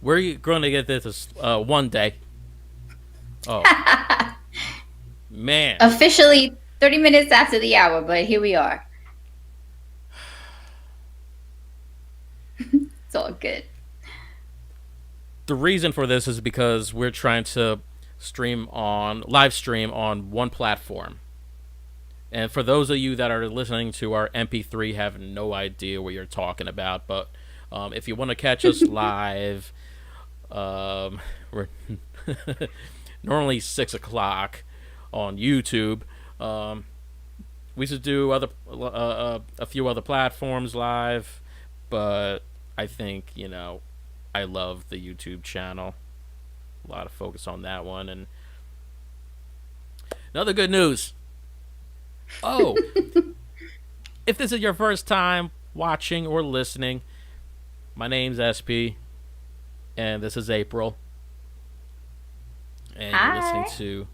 We're going to get this one day. Oh, man. Officially 30 minutes after the hour, but here we are. It's all good. The reason for this is because we're trying to live stream on one platform. And for those of you that are listening to our MP3, have no idea what you're talking about. But if you want to catch us live, we're normally 6 o'clock on YouTube. We should do a few other platforms live, but I think I love the YouTube channel. A lot of focus on that one. And another good news. Oh, if this is your first time watching or listening, my name's Espee, and this is April, and you're listening Hi. to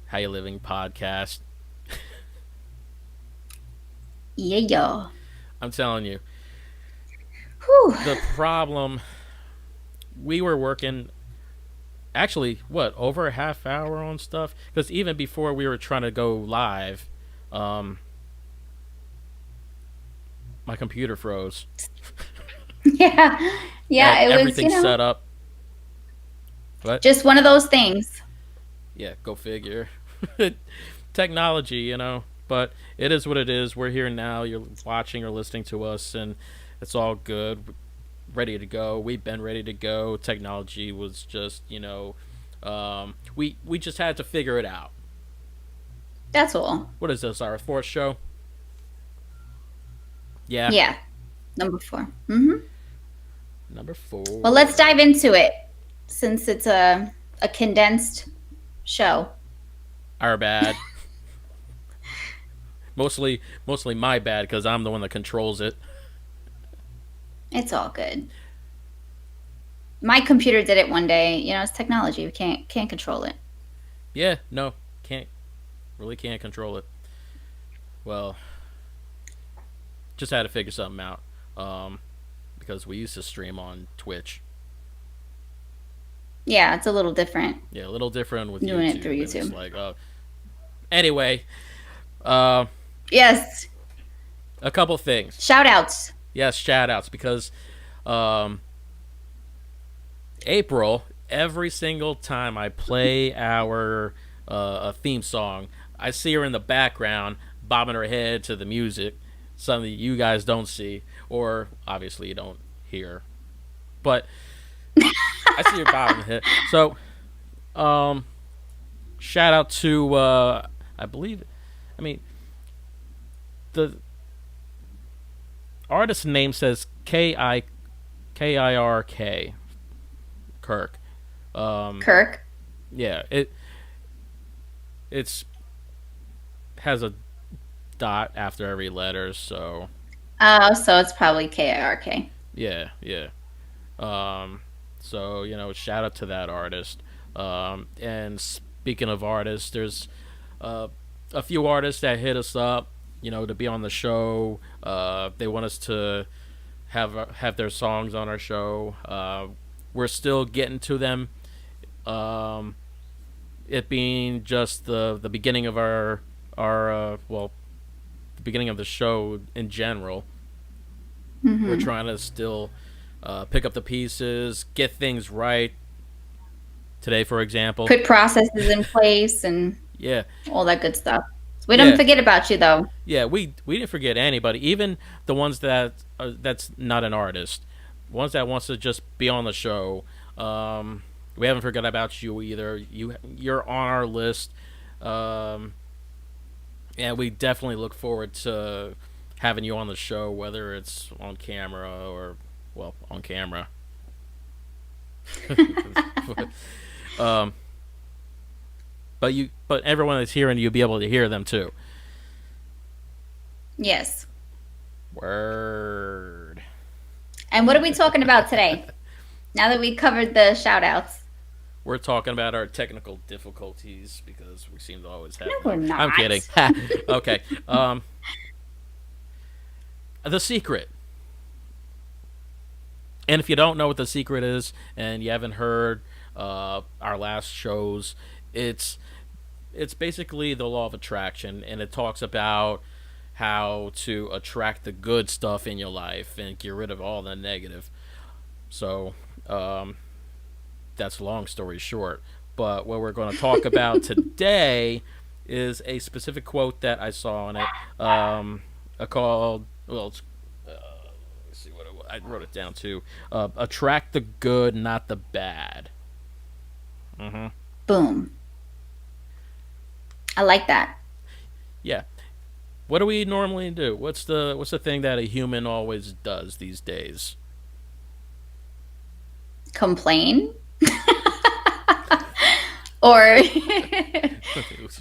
How You Living podcast. Yeah, y'all. I'm telling you, Whew. the problem, we were working actually over a half hour on stuff, because even before we were trying to go live, um, my computer froze. Yeah. Had Yeah, it was, everything set up. What? just one of those things. Yeah, go figure. Technology, but it is what it is. We're here now. You're watching or listening to us, and it's all good. Ready to go. We've been ready to go. Technology was just, we just had to figure it out. That's all. What is this? Our fourth show? Yeah, Yeah. Number 4. Mm-hmm. number Well, let's 4. dive into it since it's a condensed show. Our bad. Mostly my bad because I'm the one that controls it. It's all good. My computer did it one day. It's technology. We can't control it. Yeah, no, can't really can't control it. Well, just had to figure something out. Because we used to stream on Twitch. Yeah, it's a little different Yeah, a little different with doing it through YouTube, and it's YouTube. like, anyway, uh, Yes. a couple things. Shout outs. Yes, shout outs because um, April, every single time I play our theme song, I see her in the background bobbing her head to the music, something you guys don't see, or obviously you don't hear. But I see her bobbing her head. So, shout out to, I believe, I mean, the artist name says Kirk. Kirk. Kirk. Yeah, it's has a dot after every letter, so Oh, so it's probably KIRK. yeah, yeah. Um, so shout out to that artist. And speaking of artists, there's uh, a few artists that hit us up, to be on the show. They want us to have their songs on our show. We're still getting to them. Um, it being just the beginning of our the beginning of the show in general. We're Mm-hmm. trying to still pick up the pieces, get things right. Today, for example, Put processes in place and yeah, all that good stuff. We don't yeah, forget about you though. yeah. We didn't forget anybody, even the ones that's not an artist, ones that wants to just be on the show. We haven't forgot about you either. You're on our list, um, and we definitely look forward to having you on the show, whether it's on camera or on camera. um, but everyone that's hearing you'll be able to hear them too. Yes. Word. And what are we talking about today? Now that we covered the shout outs. We're talking about our technical difficulties because we seem to always No, have we're them. I'm kidding. not. Okay. The secret. And if you don't know what the secret is, and you haven't heard our last shows, it's it's basically the law of attraction, and it talks about how to attract the good stuff in your life and get rid of all the negative. So um, that's long story short. But what we're going to talk about today is a specific quote that I saw on it. Called, well, it's, let's see what I wrote it down to. Attract the good, not the bad. Mm-hmm. Boom. I like that. Yeah. What do we normally do? What's the thing that a human always does these days? Complain or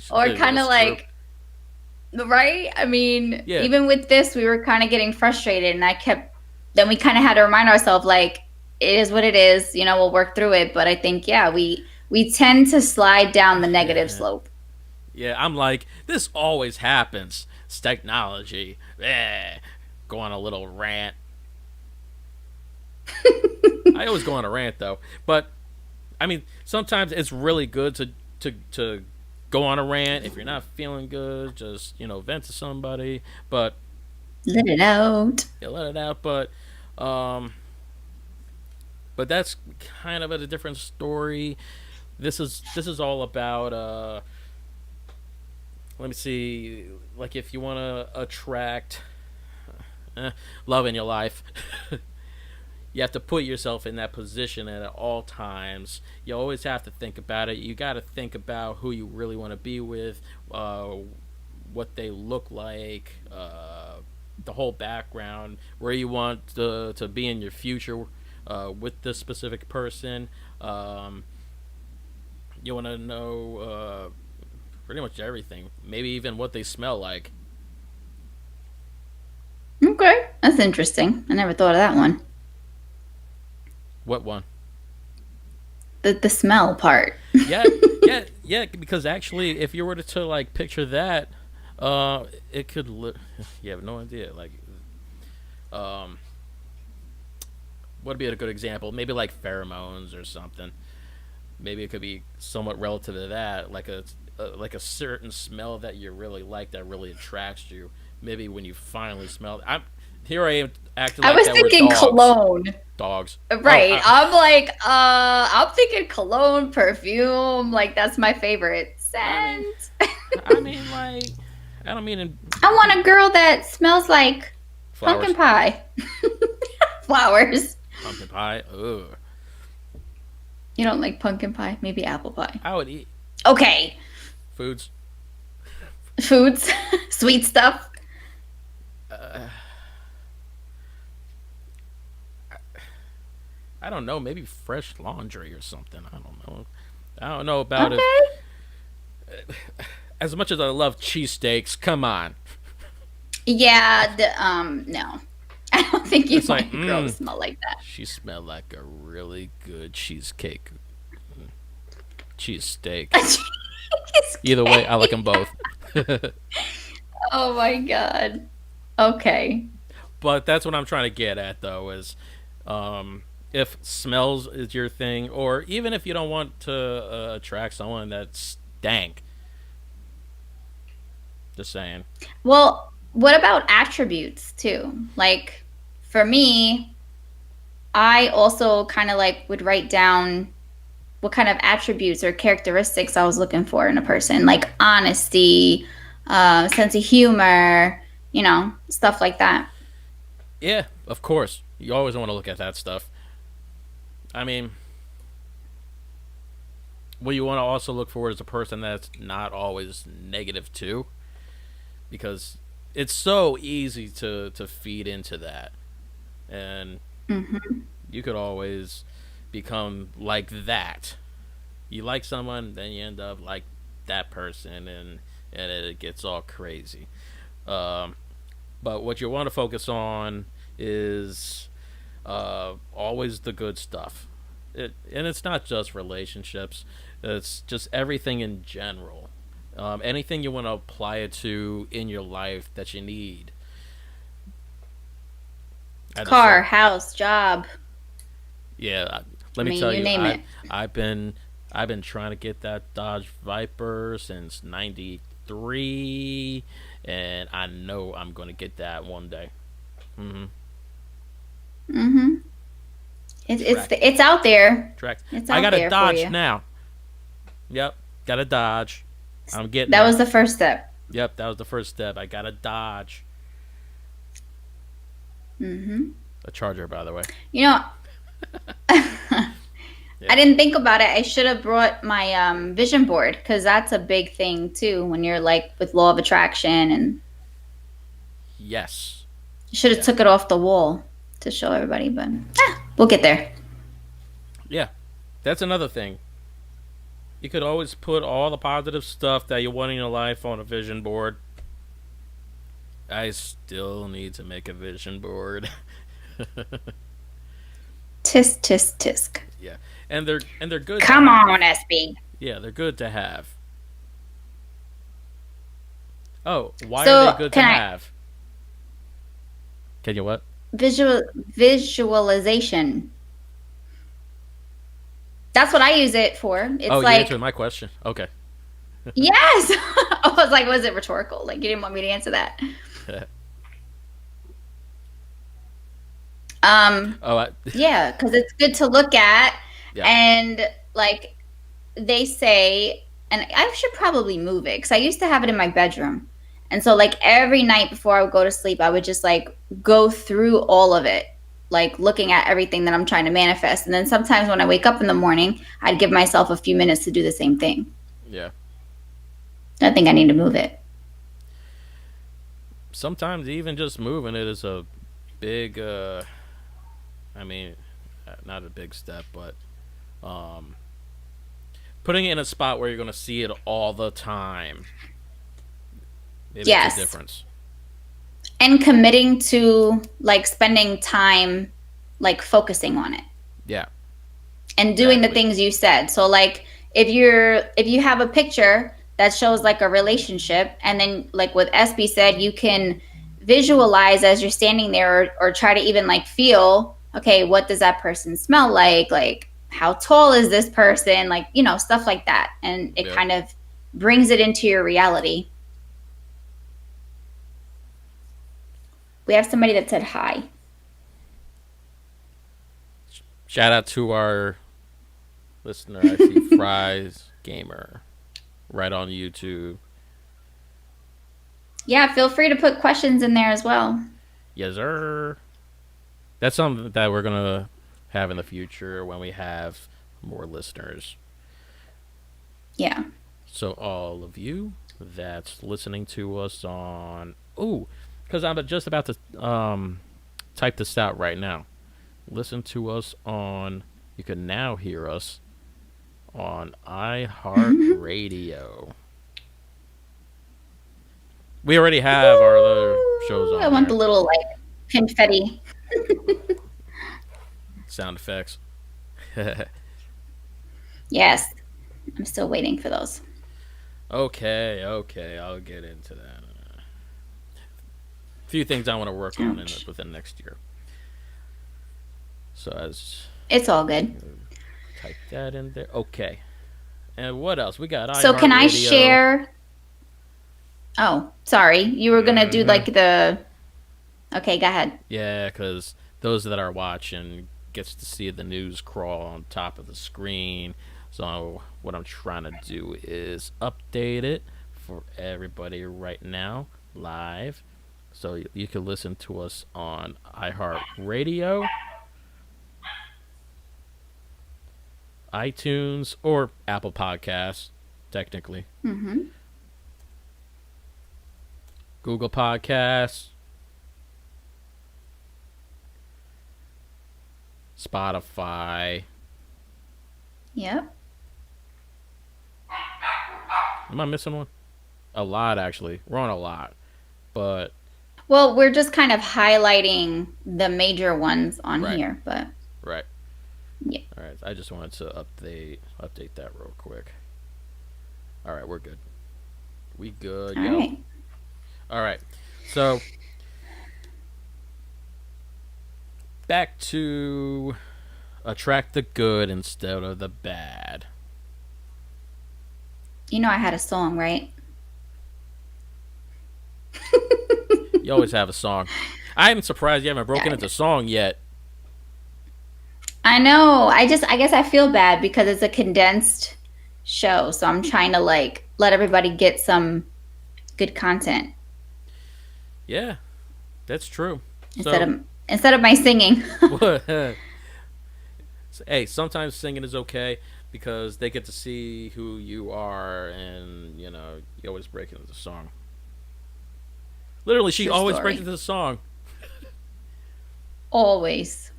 or kind of That's true. like, right? I mean, Yeah. even with this, we were kind of getting frustrated, and then we kind of had to remind ourselves, like, it is what it is. We'll work through it. But I think, yeah, we tend to slide down the negative slope. Yeah, I'm like, this always happens. It's technology. Go on a little rant. I always go on a rant though, but I mean, sometimes it's really good to go on a rant if you're not feeling good. Just vent to somebody, but Let it out. yeah, let it out. Um, but that's kind of a different story. This is all about let me see, like if you want to attract love in your life, you have to put yourself in that position at all times. You always have to think about it. You got to think about who you really want to be with, what they look like, the whole background, where you want to be in your future with this specific person. Um, you want to know pretty much everything, maybe even what they smell like. Okay, that's interesting. I never thought of that one. What one? The smell part. Yeah, yeah, yeah. Because actually, if you were to like picture that, it could. You have no idea. Like, um, what would be a good example? Maybe like pheromones or something. Maybe it could be somewhat relative to that, like a certain smell that you really like that really attracts you. Maybe when you finally smell, I am acting I like was that we're thinking dogs. cologne. Dogs. Oh, Right. I'm like, I'm thinking cologne, perfume. Like, that's my favorite I mean, scent. I mean, like, I don't mean in I want a girl that smells like pumpkin flowers, pie. Flowers. pumpkin pie. Ugh. You don't like pumpkin pie? Maybe apple pie. I would eat Okay. foods. Foods, sweet stuff. Uh, I don't know. Maybe fresh laundry or something. I don't know. I don't know about if. Okay. As much as I love cheesesteaks, come on. Yeah, no. I don't think you It's like, want a girl to smell like that. she smelled like a really good cheesecake, cheesesteak. Either way, I like them both. Oh my god. Okay. But that's what I'm trying to get at, though, is if smells is your thing, or even if you don't want to attract someone that's stank, just saying. Well, what about attributes too? Like, for me, I also kind of like would write down what kind of attributes or characteristics I was looking for in a person, like honesty, sense of humor, stuff like that. Yeah, of course. You always want to look at that stuff. I mean, what you want to also look for is a person that's not always negative too, because it's so easy to feed into that, and Hmm. you could always become like that. You like someone, then you end up like that person, and it gets all crazy. Um, but what you want to focus on is always the good stuff. And it's not just relationships; it's just everything in general. Anything you want to apply it to in your life that you need. At the Car, same, house, job. Yeah, I let me mean, tell you you, name it. I've been I've been trying to get that Dodge Viper since '93, and I know I'm gonna get that one day. Mm-hmm. Mm-hmm. Track It's out there. tracks. It's I out got a there for Dodge you. now. Yep, got a Dodge. I'm getting That there. was the first step. Yep, that was the first step. I got a Dodge, Mm-hmm. a Charger, by the way. You know, I Yeah. didn't think about it. I should have brought my vision board because that's a big thing too when you're like with law of attraction, and Yes. should have Yeah. took it off the wall to show everybody, but we'll get there. Yeah. That's another thing. You could always put all the positive stuff that you want in your life on a vision board. I still need to make a vision board. Tisk tisk tisk. Yeah, and they're good to Come have. on, SB. Yeah, they're good to have. Oh, why are they So good to can I have? Can you what? visualization? That's what I use it for. Oh, It's you answered like my question. Okay. yes. I was like, was it rhetorical? Like you didn't want me to answer that. Um, Oh, yeah, because it's good to look at, yeah, and like they say, and I should probably move it because I used to have it in my bedroom. And so, like, every night before I would go to sleep, I would just like go through all of it, like looking at everything that I'm trying to manifest. And then sometimes when I wake up in the morning, I'd give myself a few minutes to do the same thing. yeah. I think I need to move it. Sometimes even just moving it is a big. I mean, not a big step, but um, putting it in a spot where you're gonna see it all the time. It makes a Yes. difference. And committing to like spending time, like focusing on it Yeah, and doing the exactly. things you said. So like if you have a picture that shows like a relationship, and then like what SB said, you can visualize as you're standing there, or try to even like feel, okay, what does that person smell like how tall is this person, like stuff like that, and it Yep. kind of brings it into your reality. We have somebody that said hi. Shout out to our listener. I see Fries Gamer right on YouTube. Yeah, feel free to put questions in there as well. Yes, sir. That's something that we're gonna have in the future when we have more listeners. Yeah. So all of you that's listening to us on because I'm just about to type this out right now. Listen to us on. You can now hear us on iHeartRadio. We already have our other shows Ooh, I on want the there. little like confetti. Sound effects. Yes, I'm still waiting for those. Okay, I'll get into that. A few things I want to work on Ouch. within next year. So as It's all good. type that in there. Okay. And what else? We got So can I iHeartRadio. share? Oh, sorry. You were gonna do Mm-hmm. like the. Okay, go ahead. Yeah, because those that are watching gets to see the news crawl on top of the screen. So what I'm trying to do is update it for everybody right now, live. So you can listen to us on iHeartRadio, iTunes, or Apple Podcasts, technically. Mm-hmm. Google Podcasts, Spotify. Yep. Am I missing one? A lot, actually. We're on a lot. But, Well, we're just kind of highlighting the major ones on right, here, but right. yeah. All right. I just wanted to update that real quick. All right, we're good. We good, All yo. right. All right. So, back to Attract the good instead of the bad. You know I had a song, right? You always have a song. I'm surprised you haven't broken Yeah, into song yet. I know. I guess I feel bad because it's a condensed show, so I'm trying to like let everybody get some good content Yeah, that's true. instead So, of instead of my singing. hey, sometimes singing is okay because they get to see who you are, and you always break into the song. Literally, she True always breaks story. into the song. Always.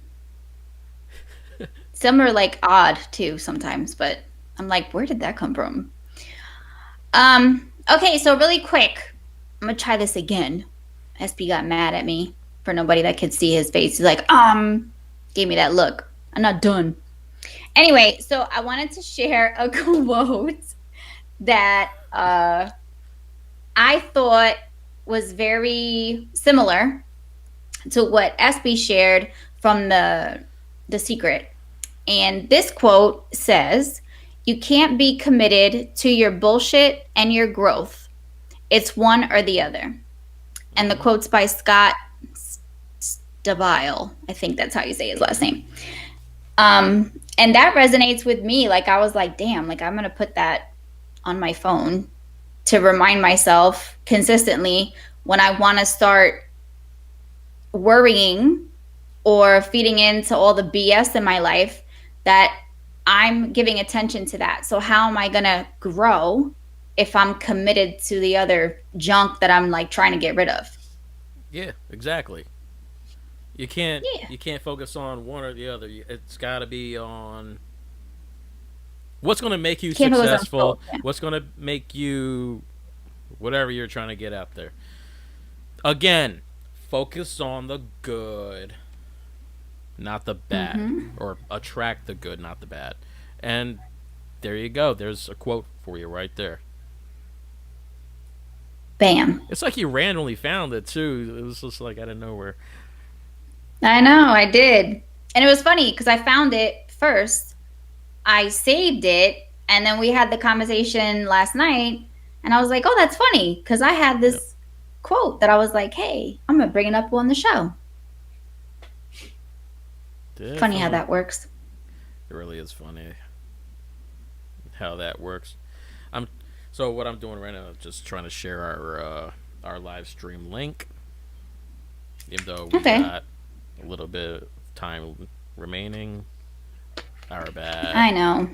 Some are like odd too sometimes, but I'm like, where did that come from? Okay, so really quick, I'm gonna try this again. SB got mad at me for nobody that could see his face. He's like, gave me that look. I'm not done. Anyway, so I wanted to share a quote that I thought was very similar to what SB shared from the secret. And this quote says, "You can't be committed to your bullshit and your growth. It's one or the other." And the Mm-hmm. quote's by Scott Stabile. I think that's how you say his last name. And that resonates with me. Like I was like, damn, like I'm gonna put that on my phone to remind myself consistently when I want to start worrying or feeding into all the BS in my life that I'm giving attention to that. So how am I going to grow if I'm committed to the other junk that I'm like trying to get rid of? Yeah, exactly. You can't Yeah. you can't focus on one or the other. It's got to be on what's going to make you Can't focus on both. successful. What's going to make you whatever you're trying to get out there. Again, focus on the good, not the bad, Mm-hmm. or attract the good, not the bad. And there you go. There's a quote for you right there. Bam. It's like you randomly found it too. It was just like out of nowhere. I know, I did. And it was funny because I found it first. I saved it and then we had the conversation last night and I was like, "Oh, that's funny" because I had Yep, this quote that I was like, "Hey, I'm going to bring it up on the show." Funny how definitely. that works. It really is funny how that works. I'm so what I'm doing right now is just trying to share our live stream link, even though we Okay. got a little bit of time remaining. Our bad. I know.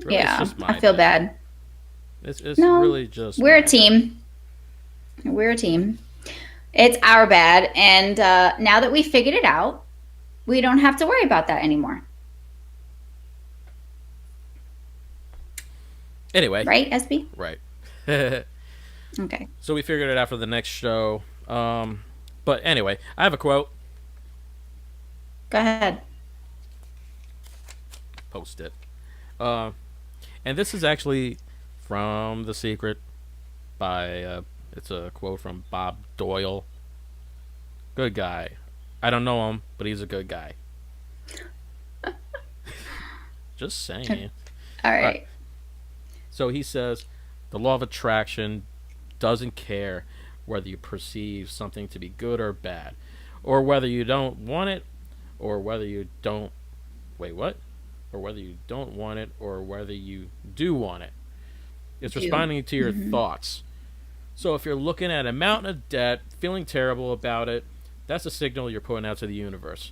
Really, it's Yeah, just I my feel bad. bad. It's No, really just we're a my bad. team. We're a team. It's our bad. And now that we figured it out, we don't have to worry about that anymore. Anyway, Right, SB? right. Okay. So we figured it out for the next show. But anyway, I have a quote. Go ahead. Post it. Uh, and this is actually from The Secret by it's a quote from Bob Doyle. Good guy. I don't know him, but he's a good guy. Just saying. All All right. right. So he says, the law of attraction doesn't care whether you perceive something to be good or bad, or whether you don't want it, or whether you don't. Wait, what? Or whether you don't want it, or whether you do want it. It's Do. responding to your Mm-hmm. thoughts. So if you're looking at a mountain of debt, feeling terrible about it, that's a signal you're putting out to the universe.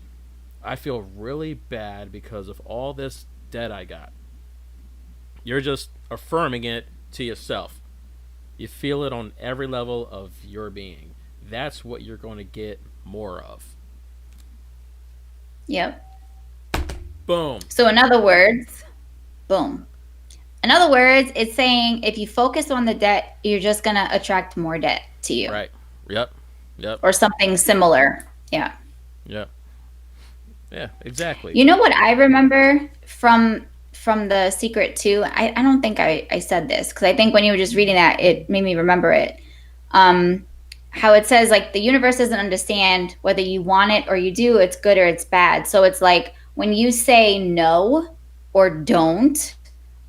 I feel really bad because of all this debt I got. You're just affirming it to yourself. You feel it on every level of your being. That's what you're going to get more of. Yep. Boom. So, in other words, boom. In other words, it's saying if you focus on the debt, you're just going to attract more debt to you Right. Yep. Yep. or something similar. Yeah. Yep. Yeah, exactly. You know what I remember from the secret too? I don't think I said this because I think when you were just reading that, it made me remember it. Um, how it says like the universe doesn't understand whether you want it or you do, it's good or it's bad. So it's like when you say no or don't,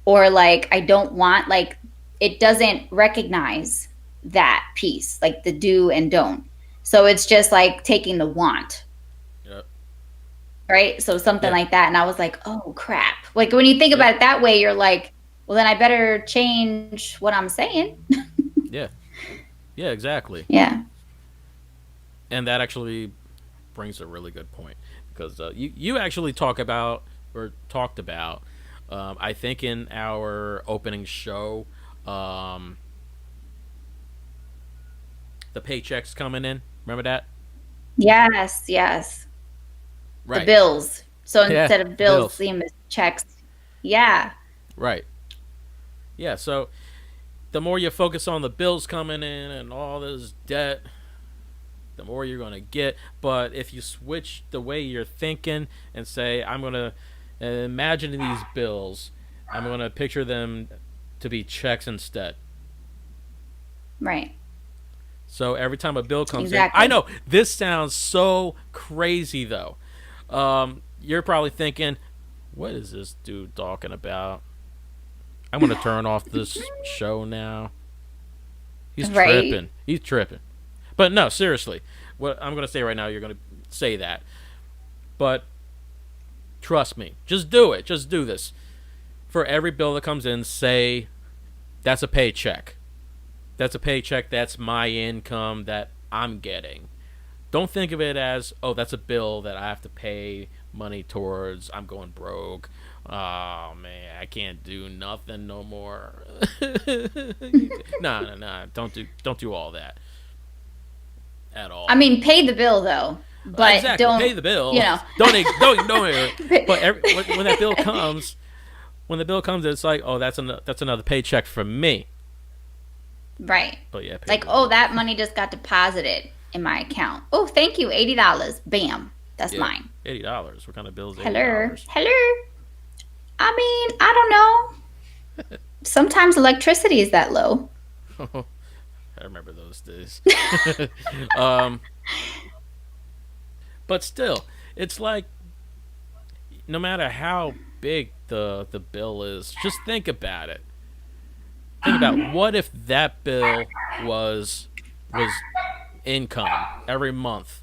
or like I don't want, like it doesn't recognize that piece, like the do and don't. So it's just like taking the want, Yep. right? So something Yeah. like that. And I was like, oh crap. Like when you think Yep. about it that way, you're like, well, then I better change what I'm saying. Yeah. Yeah. Exactly. Yeah. And that actually brings a really good point because you actually talk about or talked about I think in our opening show um, the paychecks coming in. Remember that? Yes. Yes. The Right. bills. So Yeah. instead of bills, Bills. seeing as checks. Yeah. Right. Yeah. So the more you focus on the bills coming in and all this debt, the more you're going to get. But if you switch the way you're thinking and say, I'm going to imagine these bills, I'm going to picture them to be checks instead. Right. So every time a bill comes in, I Exactly. know this sounds so crazy though. You're probably thinking, what is this dude talking about? I'm going to turn off this show now. He's Right. tripping. He's tripping. But no, seriously. What I'm going to say right now, you're going to say that. But trust me. Just do it. Just do this. For every bill that comes in, say that's a paycheck. That's a paycheck. That's my income that I'm getting. Don't think of it as, oh, that's a bill that I have to pay money towards. I'm going broke. Oh man, I can't do nothing no more. No. Don't do all that at I all. mean, pay the bill though, but Exactly. Pay don't, the you bill. know. Don't. But when that bill comes, it's like, oh, that's another paycheck from me. Right. But yeah, pay Like, the oh, bill. that money just got deposited in my account. Oh, thank you. $80. Bam. That's Yeah, mine. $80. What kind of bill is Hello. $80? Hello. I mean, I don't know. Sometimes electricity is that low. I remember those days. um, but still, it's like no matter how big the bill is, just think about it. Think about what if that bill was income every month.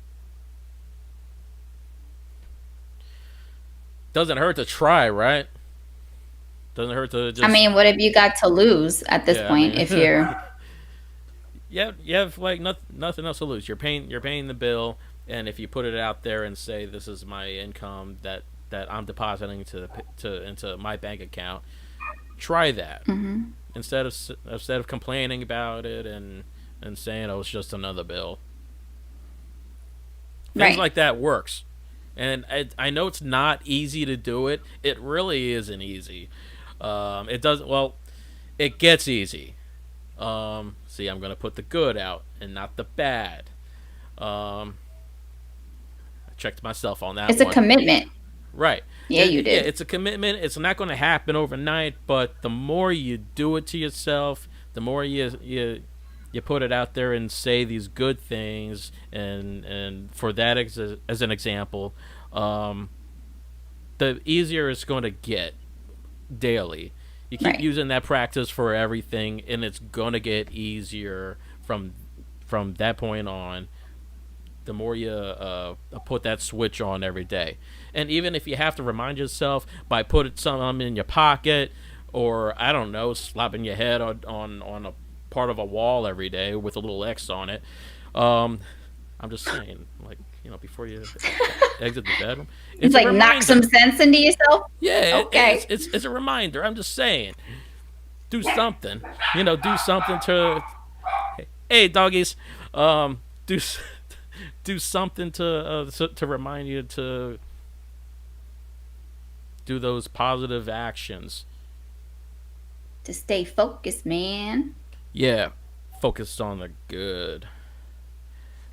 Doesn't hurt to try, right? Doesn't hurt to I just mean, what have you got to lose at this yeah. I point mean, if you're you have like nothing else to lose. You're paying the bill, and if you put it out there and say this is my income that I'm depositing to into my bank account, try that Mhm. instead of complaining about it and saying oh it's just another bill. Things right? like that works. And I know it's not easy to do it. It really isn't easy. It does well. It gets easy. See, I'm gonna put the good out and not the bad. Um, I checked myself on that It's a one. commitment. Right. Yeah, you Yeah, did. it's a commitment. It's not going to happen overnight, but the more you do it to yourself, the more you put it out there and say these good things, and for that as an example, um, the easier it's going to get daily. You keep Right. using that practice for everything, and it's going to get easier from that point on. The more you put that switch on every day, and even if you have to remind yourself by putting some in your pocket, or I don't know, slapping your head on a part of a wall every day with a little X on it. Um, I'm just saying, like before you exit the bedroom, It's it's a like knock some reminder. sense into yourself. Yeah, it's Okay. it's it's a reminder. I'm just saying, do something. Do something to. Hey, doggies, do do something to remind you to do those positive actions. To stay focused, man. Yeah, focused on the good.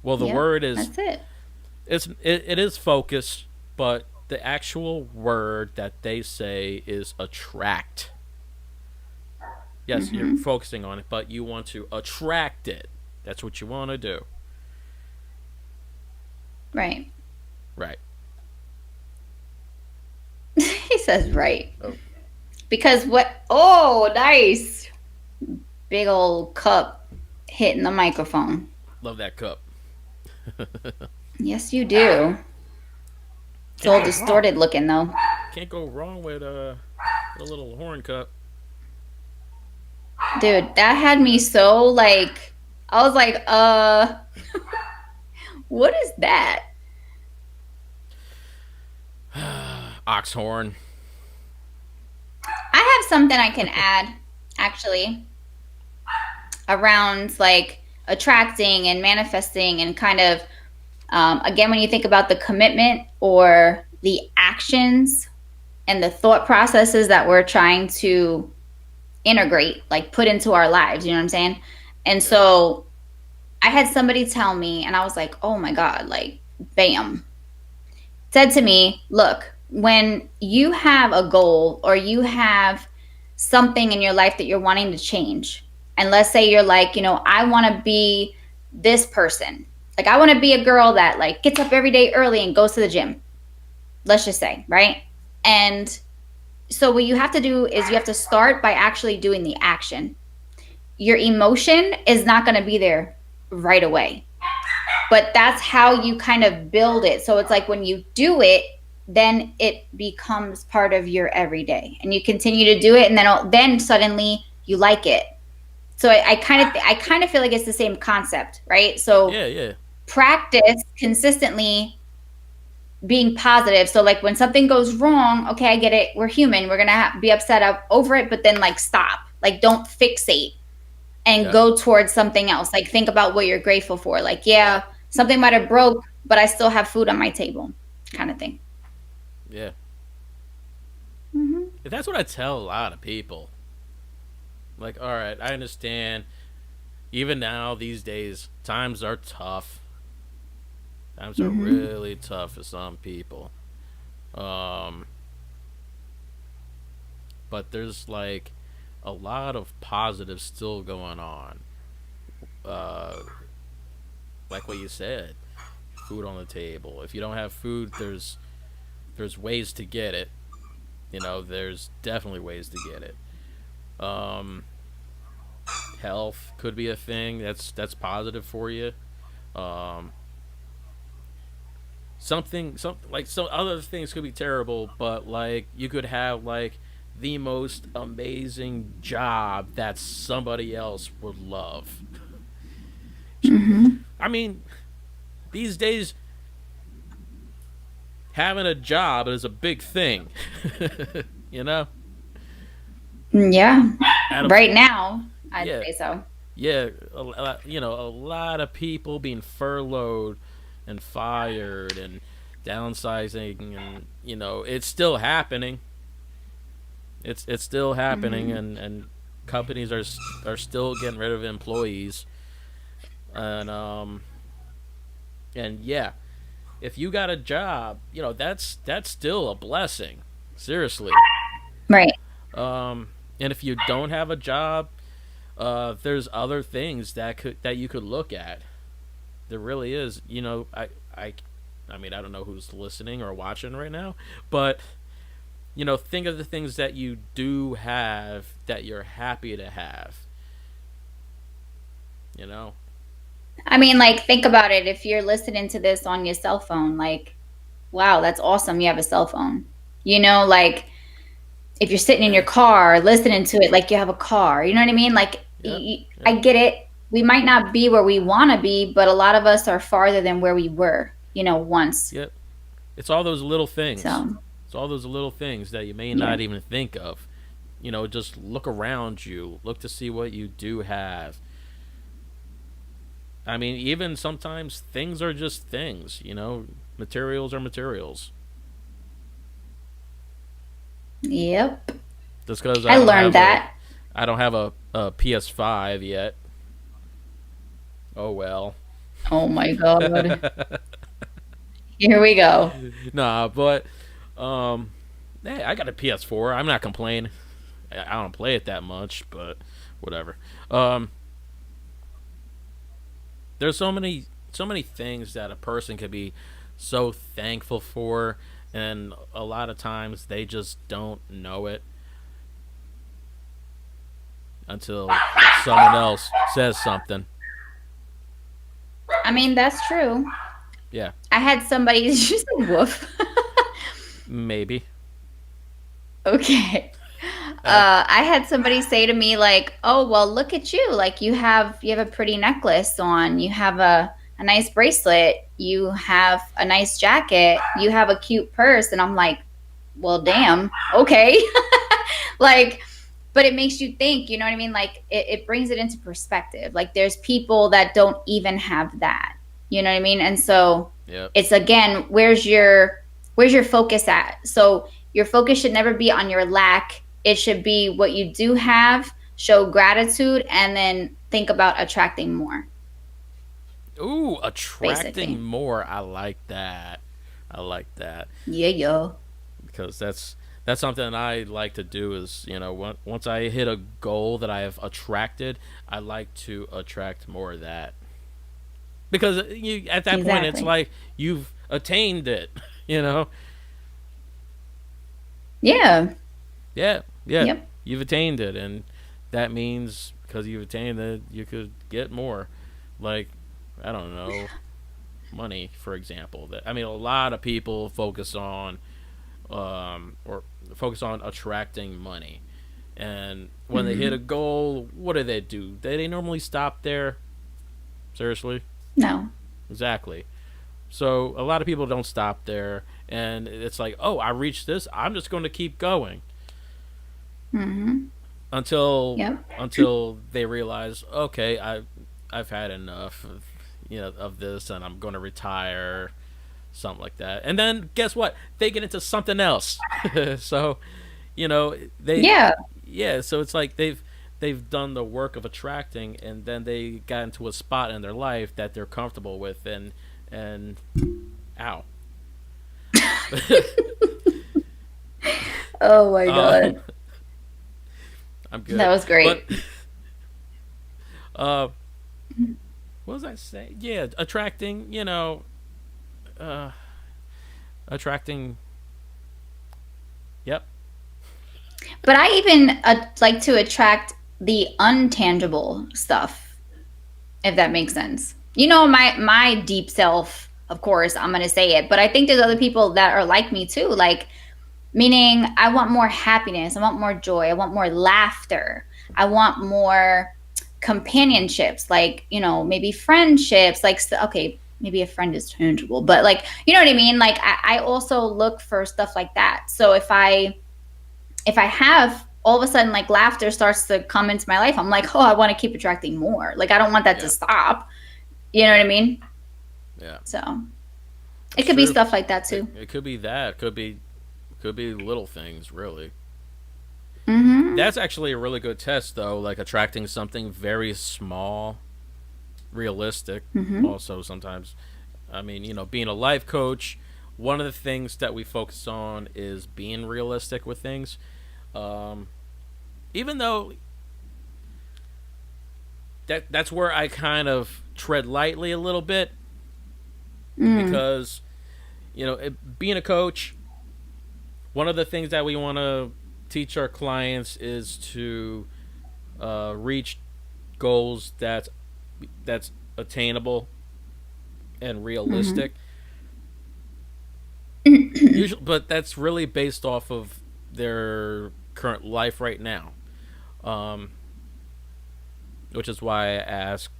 Well, the Yep. word is That's it. it is focus, but the actual word that they say is attract. Yes, you're Mhm. focusing on it, but you want to attract it. That's what you want to do. Right. Right. says right. Oh, Because what? Oh, nice. Big old cup hitting the microphone. love that cup. Yes, you do. It's Can't all go wrong. distorted looking though. Can't go wrong with a little horn cup. Dude, that had me so like I was like, what is that? Ox horn. I have something I can add actually around like attracting and manifesting and kind of again when you think about the commitment or the actions and the thought processes that we're trying to integrate, like put into our lives, you know what I'm saying? And Yeah. so I had somebody tell me, and I was like, oh my God, like, bam. Said to me, look, when you have a goal or you have something in your life that you're wanting to change, and let's say you're like, I want to be this person. Like, I want to be a girl that, like, gets up every day early and goes to the gym. Let's just say, right? And so what you have to do is you have to start by actually doing the action. Your emotion is not going to be there right away, but that's how you kind of build it. So it's like when you do it, then it becomes part of your everyday and you continue to do it, and then suddenly you like it. So I kind of feel like it's the same concept, right? So Yeah, yeah. practice consistently being positive. So like when something goes wrong, okay, I get it, we're human, we're gonna be upset over it, but then like stop, like don't fixate and Yep. go towards something else. Like think about what you're grateful for. Like, yeah, something might have broke, but I still have food on my table, kind of thing. Yeah. Hmm. That's what I tell a lot of people. Like, all right, I understand. Even now, these days, times are tough. Times are Hmm. really tough for some people. Um, but there's like a lot of positives still going on. Uh, like what you said, food on the table. If you don't have food, there's ways to get it. There's definitely ways to get it. Um, Health could be a thing that's positive for you. Um, some like some other things could be terrible, but like you could have like the most amazing job that somebody else would love. Hmm. I mean, these days having a job is a big thing. you know? Yeah. Out of Right now, I'd yeah, say so. yeah, a lot of people being furloughed and fired and downsizing, and it's still happening. It's still happening, Hmm. and companies are still getting rid of employees, and yeah, if you got a job, that's still a blessing. Seriously. Right. And if you don't have a job, there's other things that you could look at. There really is. I I mean, I don't know who's listening or watching right now, but think of the things that you do have that you're happy to have. You know? I mean, like, think about it. If you're listening to this on your cell phone, like, wow, that's awesome. You have a cell phone. Like, if you're sitting in your Yeah. car listening to it, like you have a car, you know what I mean? Like, Yep. I Yep. get it. We might not be where we want to be, but a lot of us are farther than where we were, once. Yep. It's all those little things. So, It's all those little things that you may yeah. not even think of. Just look around you. Look to see what you do have. I mean, even sometimes things are just things. Materials are materials. Yep. Just because I learned that. I don't have a PS5 yet. Oh well. Oh my God. Here we go. Nah, but um, hey, I got a PS4. I'm not complaining. I don't play it that much, but whatever. Um, there's so many things that a person could be so thankful for, and a lot of times they just don't know it until someone else says something. I mean, that's true. Yeah, I had somebody just woof. maybe. Okay. I had somebody say to me like, "Oh, well, look at you. Like you have a pretty necklace on. You have a nice bracelet. You have a nice jacket. You have a cute purse." And I'm like, "Well, damn. Okay." Like, but it makes you think, you know what I mean? Like it brings it into perspective. Like there's people that don't even have that. You know what I mean? And so Yep. it's again, where's your focus at? So your focus should never be on your lack. It should be what you do have, show gratitude, and then think about attracting more, Ooh, attracting basically. more. I like that. I like that Yeah, yo. because that's something I like to do. Is once I hit a goal that I have attracted, I like to attract more of that because at that point it's Exactly. like you've attained it. You know, Yeah. yeah, yeah, Yep. you've attained it, and that means because you've attained it, you could get more. Like, I don't know, money, for example. That I mean, a lot of people or focus on attracting money, and when they hit a Hmm. goal, what do? They normally stop there? Seriously, No. exactly. So a lot of people don't stop there, and it's like, oh, I reached this. I'm just going to keep going Hmm. until Yep. they realize, okay, I've had enough of this, and I'm going to retire, something like that. And then guess what? They get into something else. So, they Yeah. yeah. So it's like they've done the work of attracting, and then they got into a spot in their life that they're comfortable with, and ow. Oh my um, God. I'm That good, was but great. uh, what was I saying? Yeah, attracting. Uh, attracting. Yep. But I even like to attract the untangible stuff, if that makes sense. You know, my deep self, of course, I'm gonna say it, but I think there's other people that are like me too. Like, meaning I want more happiness, I want more joy, I want more laughter, I want more companionships, like, maybe friendships, like, okay, maybe a friend is tangible, but like, you know what I mean? Like I also look for stuff like that. So if I have all of a sudden like laughter starts to come into my life, I'm like, oh, I want to keep attracting more. Like I don't want that to Yeah. stop. You know what Yeah. I mean? Yeah. So it That's could be true. stuff like that It, too. it could be that. Could be little things, really. Mm-hmm. That's actually a really good test, though. Like attracting something very small, realistic. Mm-hmm. Also, sometimes, I mean, being a life coach, one of the things that we focus on is being realistic with things. Um, Even though that's where I kind of tread lightly a little bit Mm. because being a coach, one of the things that we want to teach our clients is to reach goals that's attainable and realistic. Mm-hmm. Usually, but that's really based off of their current life right now, um, which is why I ask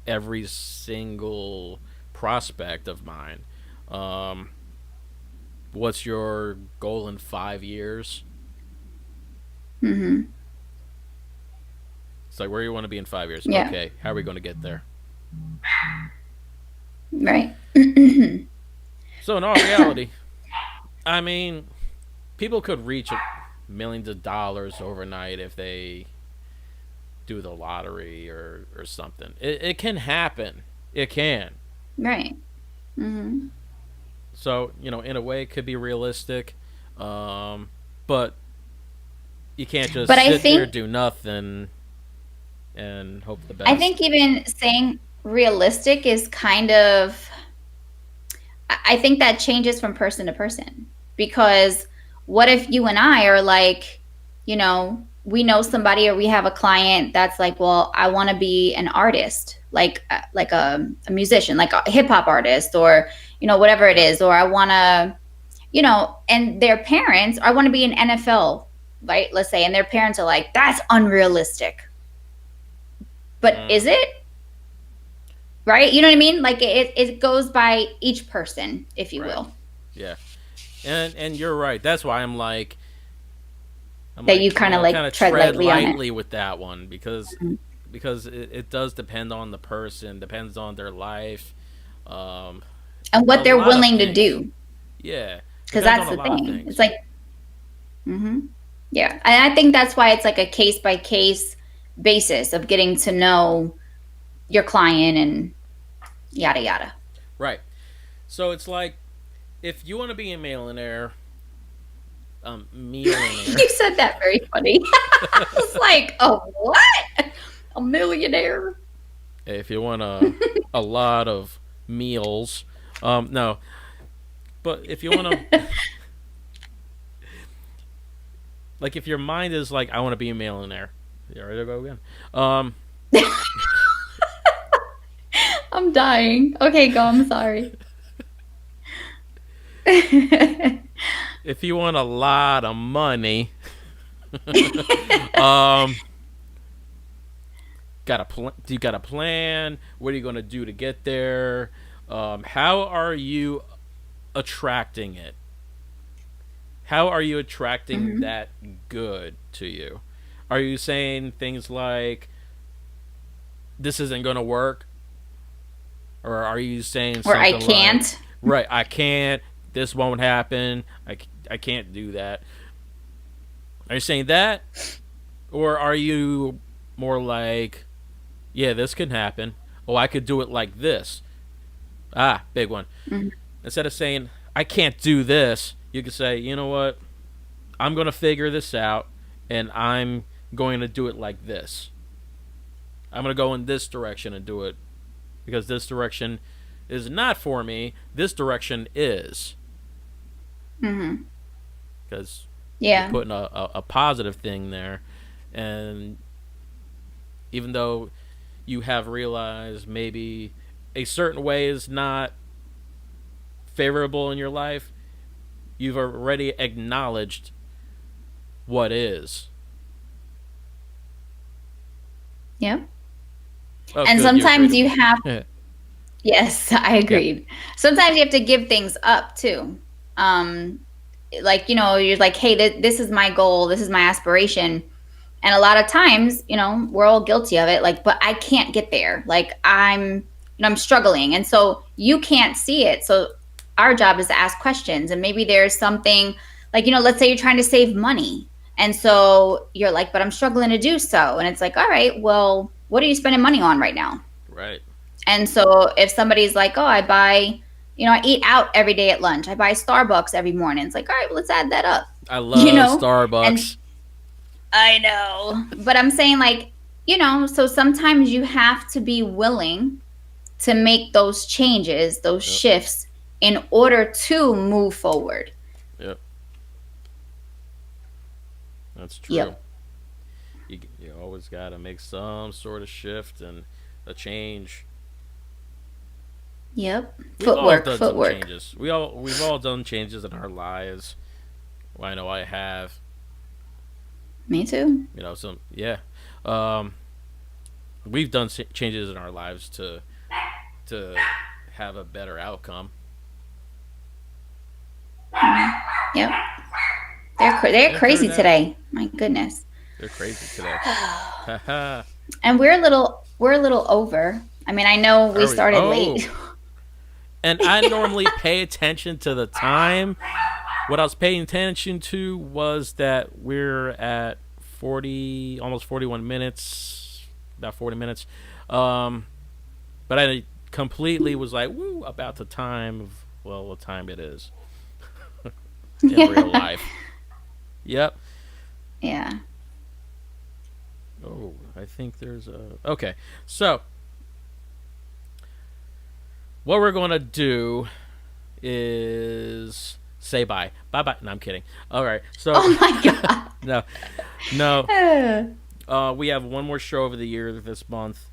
every single prospect of mine, um, "What's your goal in 5 years?" Mm-hmm. It's like, where do you want to be in 5 years? Yeah. Okay, how are we going to get there? Right. So in all reality, I mean, people could reach millions of dollars overnight if they do the lottery or something. It can happen. It can. Right. Mm-hmm. So in a way, it could be realistic, but you can't But just I sit there think do nothing and hope for the I best. think even saying realistic is kind of I think that changes from person to person, because what if you and I are like, we know somebody or we have a client that's like, well, I want to be an artist, like a musician, like a hip hop artist, or whatever it Yep. is, or I want to, and their parents, I want to be an NFL, right? Let's say, and their parents are like, that's unrealistic. But is Mm, it? Right? You know what I mean? Like it goes by each person, if you right. will. Yeah. And you're right. That's why I'm That you like, kind of kind like of tread tread lightly on it. lightly with that one because it does depend on the person, depends on their life, um, And a what they're lot of willing to things. do. Yeah, Because depends that's on a the lot of thing. It's things. like, yeah. And I think that's why it's like a case by case basis of getting to know your client and yada yada. Right. So it's like if you want to be a millionaire, millionaire. You said that very funny. I was like, oh, what? A millionaire? If you want a lot of meals, no. But if you want to, like, if your mind is like, I want to be a millionaire. Yeah, ready to go again. Um, I'm dying. Okay, go. I'm sorry. if you want a lot of money, um, you got a plan? What are you going to do to get there? How are you attracting it? How are you attracting Mhm. that good to you? Are you saying things like, this isn't going to work? Or are you saying Or I something like, can't. right, I can't, this won't happen, I can't do that? Are you saying that? Or are you more like, yeah, this can happen. Oh, I could do it like this. Ah, big one. Mhm. Instead of saying, I can't do this, you could say, you know what? I'm going to figure this out and I'm going to do it like this. I'm going to go in this direction and do it because this direction is not for me. This direction is. Mhm. Because you're Yeah. putting a positive thing there. And even though you have realized maybe a certain way is not favorable in your life, you've already acknowledged what is. Yep. Oh, And good. You agree sometimes with you me. have, yes, I Yeah. agreed. Sometimes you have to give things up too. Um, like, you're like, hey, this is my goal, this is my aspiration. And a lot of times, we're all guilty of it. Like, but I can't get there. Like, I'm struggling. And so you can't see it. So our job is to ask questions. And maybe there's something like, let's say you're trying to save money. And so you're like, but I'm struggling to do so. And it's like, all right, well, what are you spending money on right now? Right. And so if somebody's like, oh, I eat out every day at lunch, I buy Starbucks every morning. It's like, all right, well, let's add that up, I you love know? And Starbucks. I know. But I'm saying, like, so sometimes you have to be willing to make those changes, those Yep. shifts in order to move forward. Yep. That's true. Yep. You always got to make some sort of shift and a change. Yep. We've all Footwork, done some footwork. changes. We've all done changes in our lives. Well, I know I have. Me too. Some yeah. Um, we've done changes in our lives to have a better outcome. Yep. They're And it crazy turned out today. My goodness. they're crazy today. Haha. And we're a little over. I mean, I know we Are we? started Oh. late. And I normally pay attention to the time. What I was paying attention to was that we're at 40, almost 41 minutes, about 40 minutes. Um, but I completely was like, woo, about the time of, well, what time it is in real life. Yep. Yeah. Oh, I think there's a. Okay. So, what we're going to do is say bye. Bye bye. No, I'm kidding. All right. So Oh my god. no, no. We have one more show of the year this month.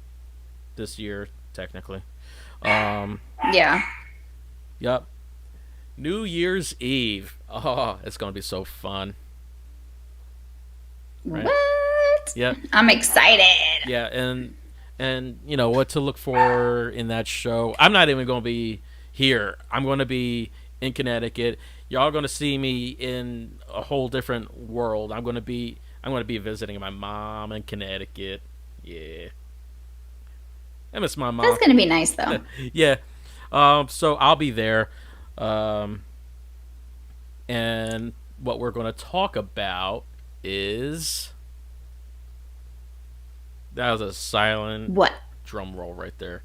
This year, technically. Yeah. Yep. New Year's Eve. Oh, it's gonna be so fun. Right? What? Yeah. I'm excited. Yeah, and you know what to look for in that show. I'm not even gonna be here. I'm gonna be in Connecticut. Y'all gonna see me in a whole different world. I'm gonna be visiting my mom in Connecticut. Yeah. I miss my mom. That's gonna be nice though. Yeah. So I'll be there. Um, and what we're going to talk about is that was a silent What? drum roll right there.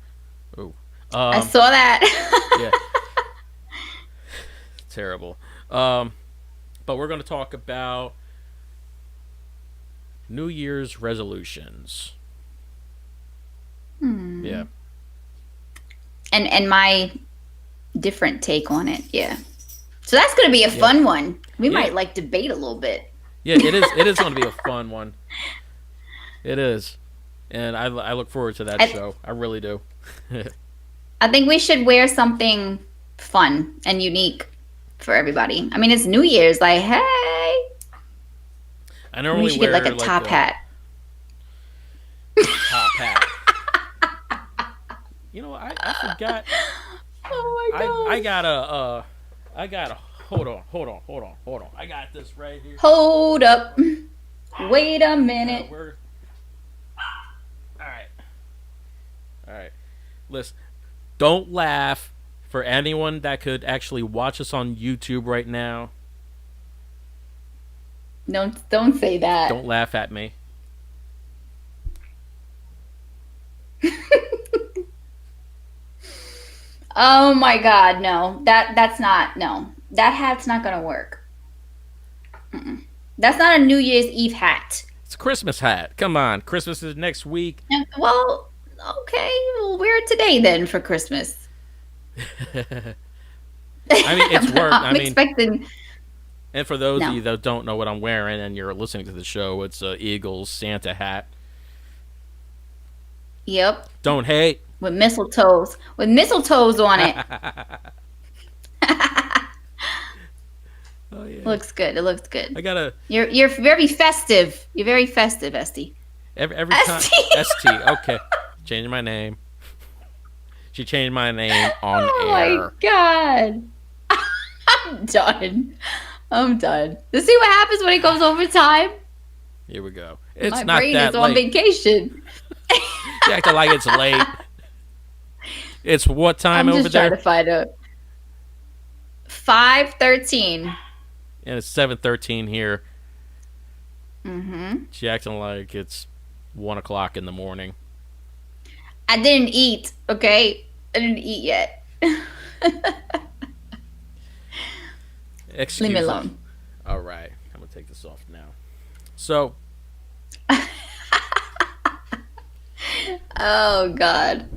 Ooh. I saw that. Yeah. Terrible. But we're going to talk about New Year's resolutions. Yeah. And my different take on it. Yeah. So that's going to be a fun one. We might like debate a little bit. Yeah, it is. It is going to be a fun one. It is, and I look forward to that show. I really do. I think we should wear something fun and unique for everybody. I mean, it's New Year's. Like, hey, I normally we should wear get like a top hat. Top hat. You know, I forgot. Oh my god! I gotta. Hold on. I got this right here. Hold up. Wait a minute. All right. Listen, don't laugh. For anyone that could actually watch us on YouTube right now, Don't say that. don't laugh at me. Oh my god, no. That's not no. That hat's not gonna work. That's not a New Year's Eve hat. It's a Christmas hat. Come on, Christmas is next week. Well, okay, we'll wear it today then for Christmas. I mean, it's work. I'm expecting. And for those of you that don't know what I'm wearing and you're listening to the show, it's a Eagles Santa hat. Yep. Don't hate. With mistletoes on it. Oh yeah. Looks good. It looks good. I gotta. You're very festive. You're very festive, Esty. Every time. ST. Okay. Changing my name. She changed my name on air. Oh my god. I'm done. To see what happens when it goes overtime. Here we go. It's my not brain that is on late. Vacation. You acting like it's late. It's what time over there? I'm just trying to find out. 5:13. And it's 7:13 here. Mm-hmm. She acting like it's 1:00 in the morning. I didn't eat. Okay, I didn't eat yet. Excuse Leave me alone. All right, I'm gonna take this off now. So. Oh God,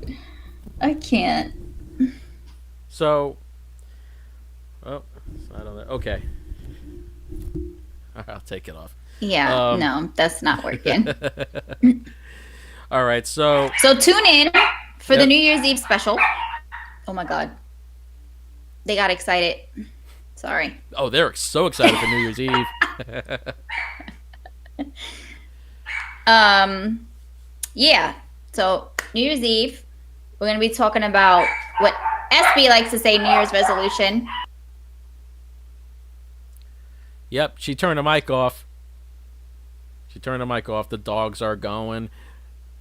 I can't. So. Oh, I don't know. Okay. I'll take it off. Yeah, no, that's not working. All right, so tune in for the New Year's Eve special. Oh my God, they got excited. Sorry. Oh, they're so excited for New Year's Eve. Yeah. So New Year's Eve, we're gonna be talking about what Espee likes to say New Year's resolution. Yep, she turned the mic off. The dogs are going.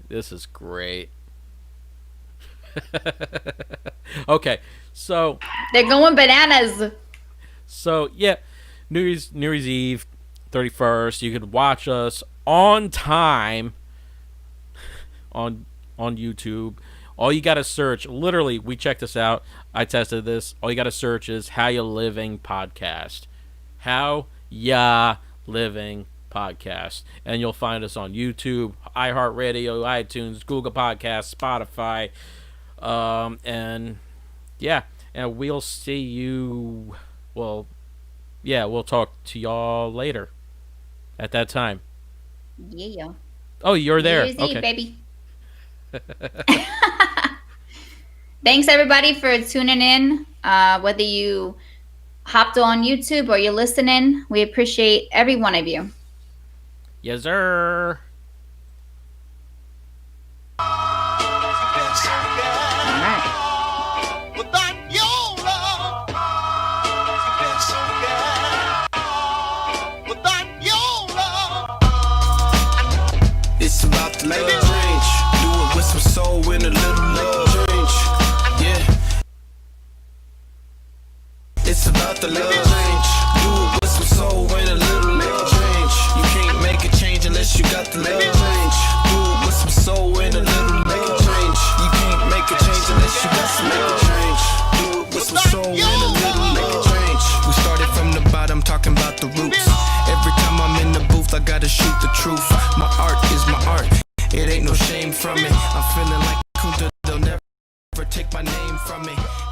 This is great. Okay, so they're going bananas. So yeah, New Year's Eve, 31st. You could watch us on time on YouTube. All you gotta search, literally, we checked this out. I tested this. All you gotta search is How Ya Living Podcast. How Ya Living Podcast. And you'll find us on YouTube, iHeartRadio, iTunes, Google Podcasts, Spotify. And yeah, and we'll see you. Well, yeah, we'll talk to y'all later at that time. Yeah. Oh, you're New there. Year's Eve, Okay. baby. Thanks everybody for tuning in. Whether you hopped on YouTube or you're listening, we appreciate every one of you. Yes, sir. All right. It's about the love change. Do it with some soul and a little love change. Yeah. It's about the love change. Do it with some soul and a little love change. You can't make a change unless you got the love change. Do it with some soul and a little love change. You can't make a change unless you got some love change. Do it with some soul and a little love change. We started from the bottom, talking about the roots. Every time I'm in the booth, I gotta shoot the truth. My art is my art. It ain't no shame from it. I'm feeling like Kunta, they'll never take my name from me.